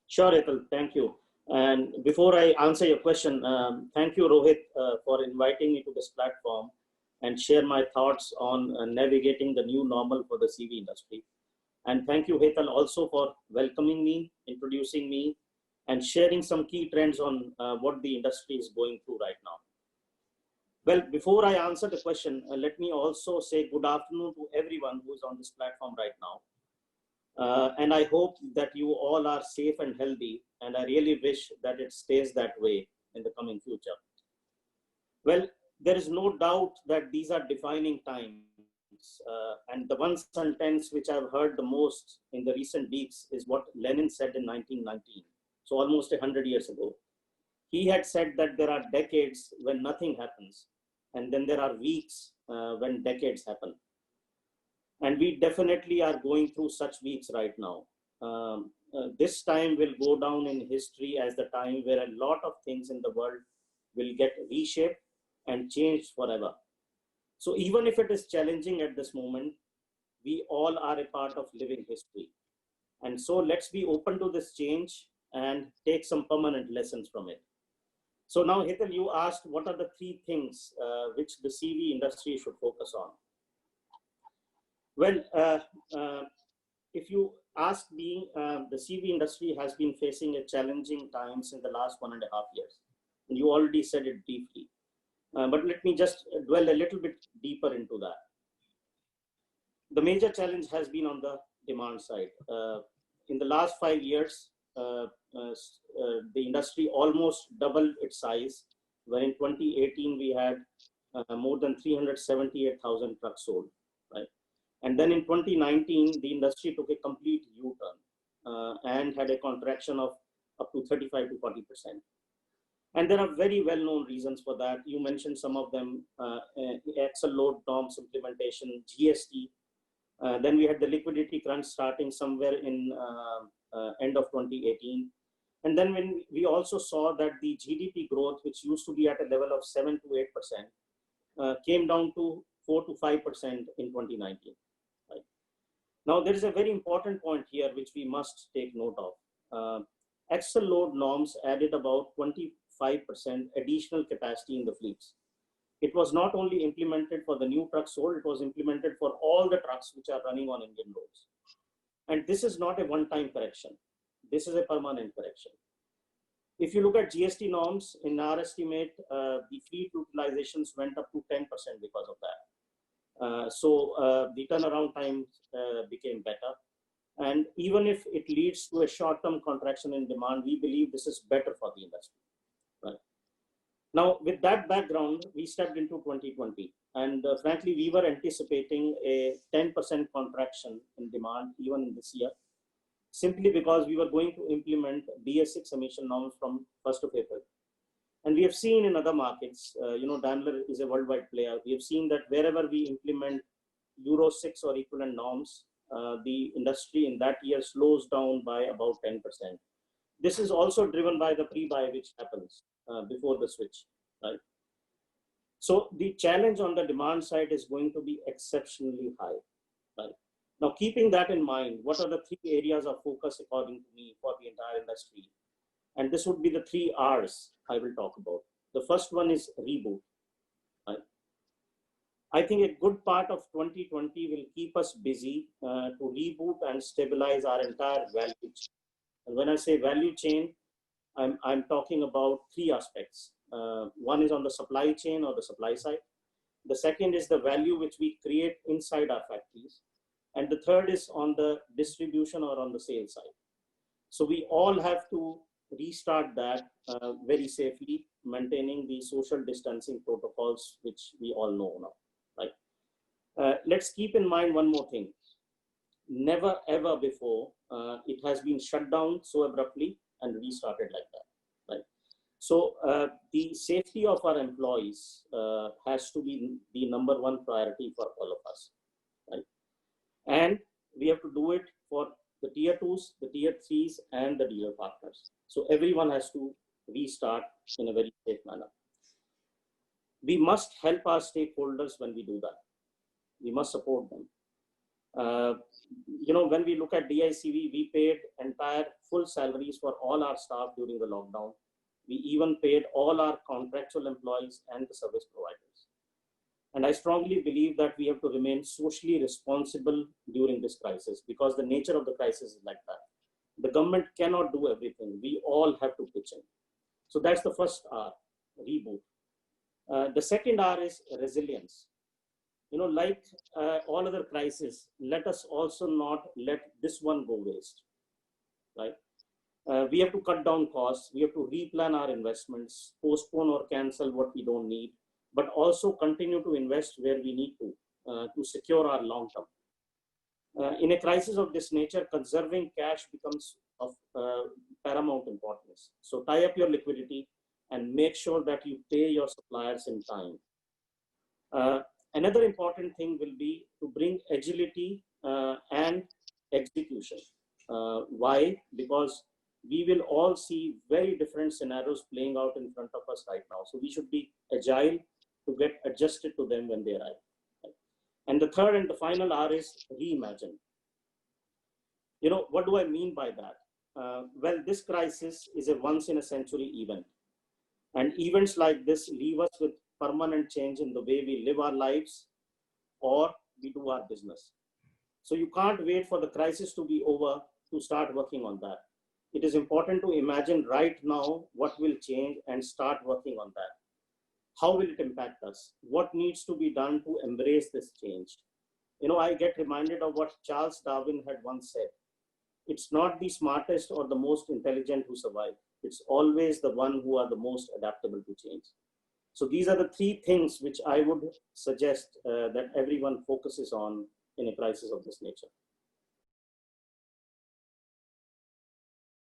Sure, Atul, thank you. And before I answer your question, thank you, Rohit, for inviting me to this platform and share my thoughts on navigating the new normal for the CV industry. And thank you, Hetal, also for welcoming me, introducing me, and sharing some key trends on what the industry is going through right now. Well, before I answer the question, let me also say good afternoon to everyone who is on this platform right now. And I hope that you all are safe and healthy, and I really wish that it stays that way in the coming future. Well, there is no doubt that these are defining times. And the one sentence which I've heard the most in the recent weeks is what Lenin said in 1919, so almost 100 years ago. He had said that there are decades when nothing happens, and then there are weeks when decades happen. And we definitely are going through such weeks right now. This time will go down in history as the time where a lot of things in the world will get reshaped and changed forever. So even if it is challenging at this moment, we all are a part of living history. And so let's be open to this change and take some permanent lessons from it. So now, Hetal, you asked what are the three things which the CV industry should focus on. Well, if you ask me, the CV industry has been facing a challenging times in the last 1.5 years. And you already said it briefly. But let me just dwell a little bit deeper into that. The major challenge has been on the demand side. In the last 5 years, the industry almost doubled its size, where in 2018 we had more than 378,000 trucks sold, right? And then in 2019, the industry took a complete U-turn and had a contraction of up to 35 to 40%. And there are very well-known reasons for that. You mentioned some of them, Excel load norms implementation, GST. Then we had the liquidity crunch starting somewhere in end of 2018. And then when we also saw that the GDP growth, which used to be at a level of 7 to 8%, came down to 4 to 5% in 2019. Right? Now, there is a very important point here which we must take note of. Excel load norms added about 25% additional capacity in the fleets. It was not only implemented for the new trucks sold, it was implemented for all the trucks which are running on Indian roads. And this is not a one-time correction. This is a permanent correction. If you look at GST norms, in our estimate, the fleet utilizations went up to 10% because of that. So the turnaround time became better. And even if it leads to a short-term contraction in demand, we believe this is better for the industry. Right? Now, with that background, we stepped into 2020. And frankly, we were anticipating a 10% contraction in demand even in this year, simply because we were going to implement BS6 emission norms from 1st of April. And we have seen in other markets, Daimler is a worldwide player. We have seen that wherever we implement Euro 6 or equivalent norms, the industry in that year slows down by about 10%. This is also driven by the pre-buy which happens before the switch, right? So the challenge on the demand side is going to be exceptionally high, right? Now, keeping that in mind, what are the three areas of focus according to me for the entire industry? And this would be the 3 R's I will talk about. The first one is reboot, right? I think a good part of 2020 will keep us busy to reboot and stabilize our entire value chain. And when I say value chain, I'm talking about 3 aspects. One is on the supply chain or the supply side. The second is the value which we create inside our factories. And the third is on the distribution or on the sales side. So we all have to restart that very safely, maintaining the social distancing protocols, which we all know now, right? Let's keep in mind one more thing. Never ever before it has been shut down so abruptly and restarted like that, right? So the safety of our employees has to be the number one priority for all of us, right? And we have to do it for the tier 2s, the tier 3s, and the dealer partners. So everyone has to restart in a very safe manner. We must help our stakeholders when we do that. We must support them. When we look at DICV, we paid entire full salaries for all our staff during the lockdown. We even paid all our contractual employees and the service providers. And I strongly believe that we have to remain socially responsible during this crisis, because the nature of the crisis is like that. The government cannot do everything. We all have to pitch in. So that's the first R, reboot. The second R is resilience. Like all other crises, let us also not let this one go waste, right? We have to cut down costs. We have to replan our investments, postpone or cancel what we don't need, but also continue to invest where we need to secure our long term. In a crisis of this nature, conserving cash becomes of paramount importance. So tie up your liquidity and make sure that you pay your suppliers in time. Another important thing will be to bring agility and execution. Why? Because we will all see very different scenarios playing out in front of us right now. So we should be agile to get adjusted to them when they arrive. And the third and the final R is reimagine. What do I mean by that? Well, this crisis is a once in a century event. And events like this leave us with permanent change in the way we live our lives or we do our business. So you can't wait for the crisis to be over to start working on that. It is important to imagine right now what will change and start working on that. How will it impact us? What needs to be done to embrace this change? I get reminded of what Charles Darwin had once said. It's not the smartest or the most intelligent who survive. It's always the one who are the most adaptable to change. So these are the three things which I would suggest that everyone focuses on in a crisis of this nature.